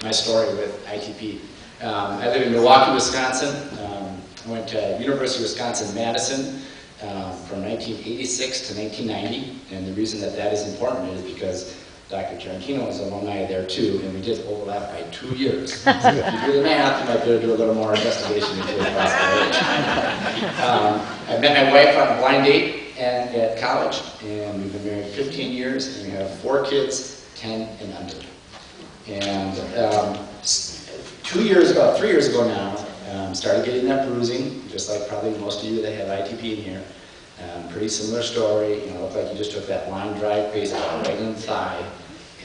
my story with ITP. I live in Milwaukee, Wisconsin. I went to University of Wisconsin-Madison from 1986 to 1990, and the reason that that is important is because Dr. Tarantino was an alumni there too, and we did overlap by 2 years. So if you do the math, you might be able to do a little more investigation into his possible age. I met my wife on a blind date at college, and we've been married 15 years, and we have 4 kids, 10 and under. And 3 years ago now, started getting that bruising, just like probably most of you that have ITP in here. Pretty similar story, looked like you just took that line drive baseball right in the thigh,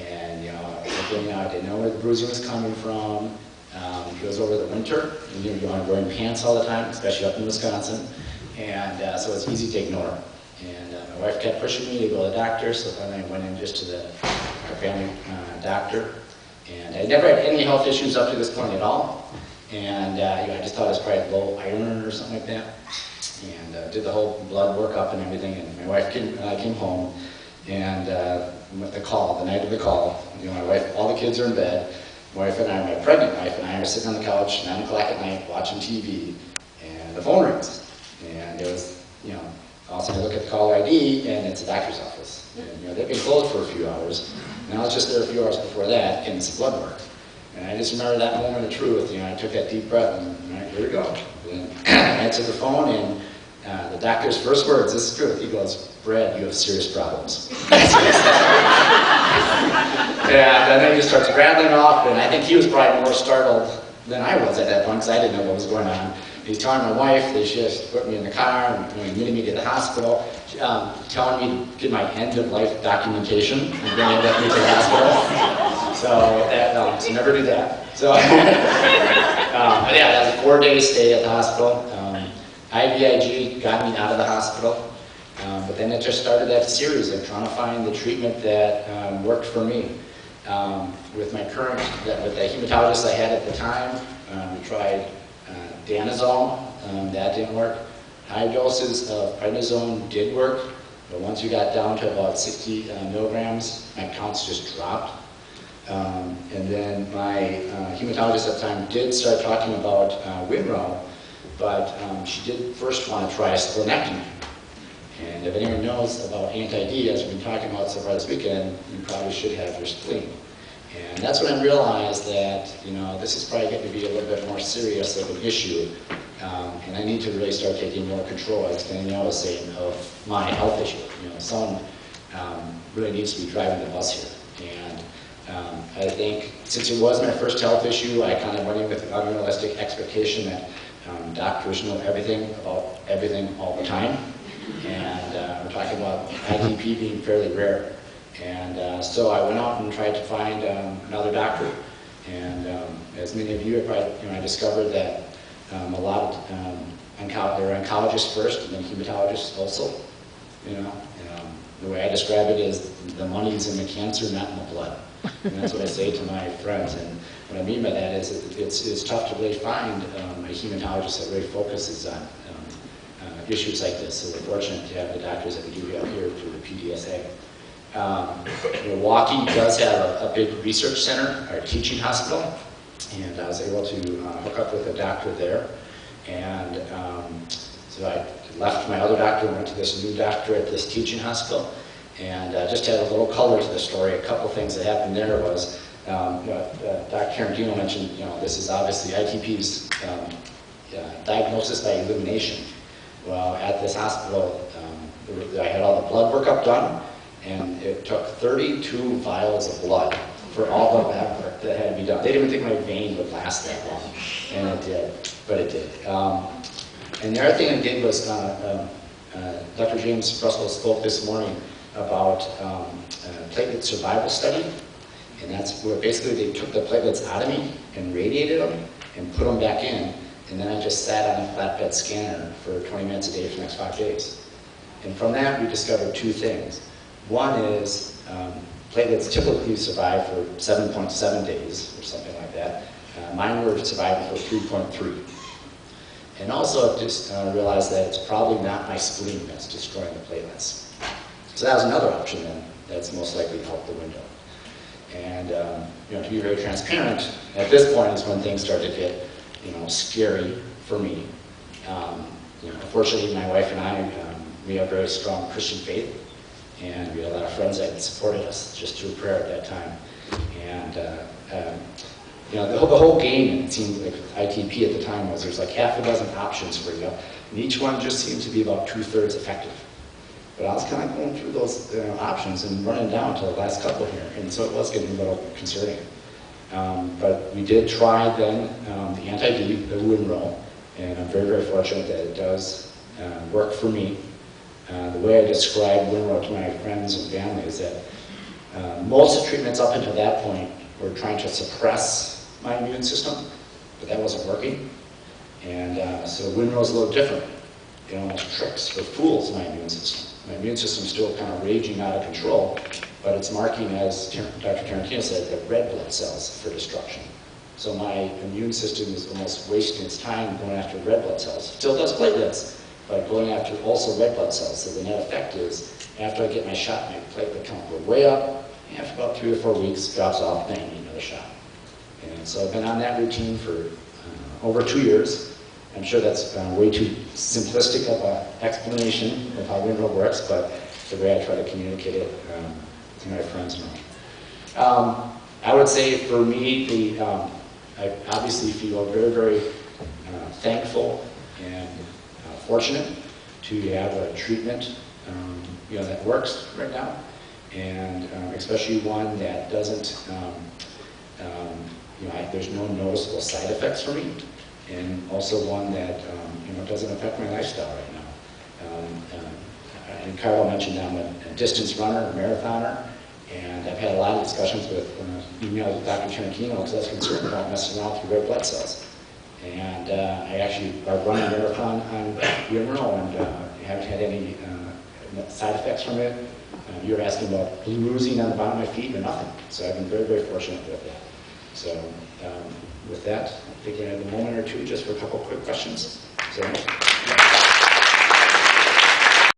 and I didn't know where the bruising was coming from. It goes over the winter, and you're wearing pants all the time, especially up in Wisconsin, and so it's easy to ignore. And my wife kept pushing me to go to the doctor, so finally I went in just to the family doctor. And I never had any health issues up to this point at all. And I just thought it was probably low iron or something like that. And did the whole blood workup and everything. And my wife came home, and with the call, the night of the call, my wife, all the kids are in bed. My wife and I, my pregnant wife and I, are sitting on the couch, 9 o'clock at night, watching TV, and the phone rings. And it was, all of a sudden I look at the caller ID, and it's a doctor's office. And, they've been closed for a few hours. And I was just there a few hours before that, and it's blood work. And I just remember that moment of truth. I took that deep breath, and all right, here we go. And I answered the phone, and the doctor's first words, this is truth, he goes, "Brad, you have serious problems." And then he just starts rattling off, and I think he was probably more startled than I was at that point, because I didn't know what was going on. He's telling my wife that she has to put me in the car and admitting me to the hospital, telling me to get my end-of-life documentation and bring it with me to the hospital. So never do that. So, but yeah, that was a 4-day stay at the hospital. IVIG got me out of the hospital, but then it just started that series of trying to find the treatment that worked for me. With my current, with the hematologist I had at the time, we tried danazol, that didn't work. High doses of prednisone did work, but once you got down to about 60 milligrams, my counts just dropped. And then my hematologist at the time did start talking about Winrow, but she did first want to try a splenectomy. And if anyone knows about anti-D, as we've been talking about so far this weekend, you probably should have your spleen. And that's when I realized that, this is probably going to be a little bit more serious of an issue, and I need to really start taking more control, as Danielle was saying, of my health issue. Someone really needs to be driving the bus here. And I think since it was my first health issue, I kind of went in with an unrealistic expectation that doctors know everything about everything all the time. And we're talking about ITP being fairly rare. And so I went out and tried to find another doctor. And as many of you have probably, I discovered that a lot of they're oncologists first, and then hematologists also. The way I describe it is the money's in the cancer, not in the blood. And that's what I say to my friends. And what I mean by that is it's tough to really find a hematologist that really focuses on issues like this. So we're fortunate to have the doctors that we do have here through the PDSA. Milwaukee does have a big research center, our teaching hospital, and I was able to hook up with a doctor there. And so I left my other doctor and went to this new doctor at this teaching hospital, and just had a little color to the story. A couple things that happened there was, Dr. Tarantino mentioned, this is obviously ITP's diagnosis by elimination. Well, at this hospital, I had all the blood workup done, and it took 32 vials of blood for all the lab work that had to be done. They didn't even think my vein would last that long, and it did, but it did. And the other thing it did was, Dr. James Russell spoke this morning about platelet survival study, and that's where basically they took the platelets out of me and radiated them and put them back in, and then I just sat on a flatbed scanner for 20 minutes a day for the next 5 days. And from that, we discovered 2 things. One is platelets typically survive for 7.7 days or something like that. Mine were surviving for 3.3. And also just realized that it's probably not my spleen that's destroying the platelets. So that was another option then that's most likely out the window. And to be very transparent, at this point is when things started to get scary for me. Unfortunately, my wife and I, we have very strong Christian faith, and we had a lot of friends that supported us just through prayer at that time. And the whole game, it seemed like with ITP at the time, was there's like half a dozen options for you, and each one just seemed to be about 2/3 effective. But I was kind of going through those options and running down to the last couple here, and so it was getting a little concerning. But we did try then the anti-D, the Winrow, and I'm very, very fortunate that it does work for me. The way I describe Winrow to my friends and family is that most of the treatments up until that point were trying to suppress my immune system, but that wasn't working. And so Winrow is a little different. It almost tricks or fools my immune system. My immune system is still kind of raging out of control, but it's marking, as Dr. Tarantino said, the red blood cells for destruction. So my immune system is almost wasting its time going after red blood cells. Still does platelets, but going after also red blood cells. So the net effect is, after I get my shot, my platelet count goes way up, and after about 3 or 4 weeks, drops off, then I need another shot. And so I've been on that routine for over 2 years. I'm sure that's way too simplistic of an explanation of how Winrow works, but the way I try to communicate it to my friends know. I would say for me, I obviously feel very, very thankful and fortunate to have a treatment that works right now, and especially one that doesn't, there's no noticeable side effects for me, and also one that doesn't affect my lifestyle right now. And Carl mentioned I'm a distance runner, a marathoner, and I've had a lot of discussions with emails with Dr. Tarantino because I was concerned about messing around with red blood cells. And I actually run a marathon on Winrow and haven't had any side effects from it. You were asking about bruising on the bottom of my feet or nothing. So I've been very, very fortunate with that. So with that, I think we have a moment or two just for a couple quick questions. So,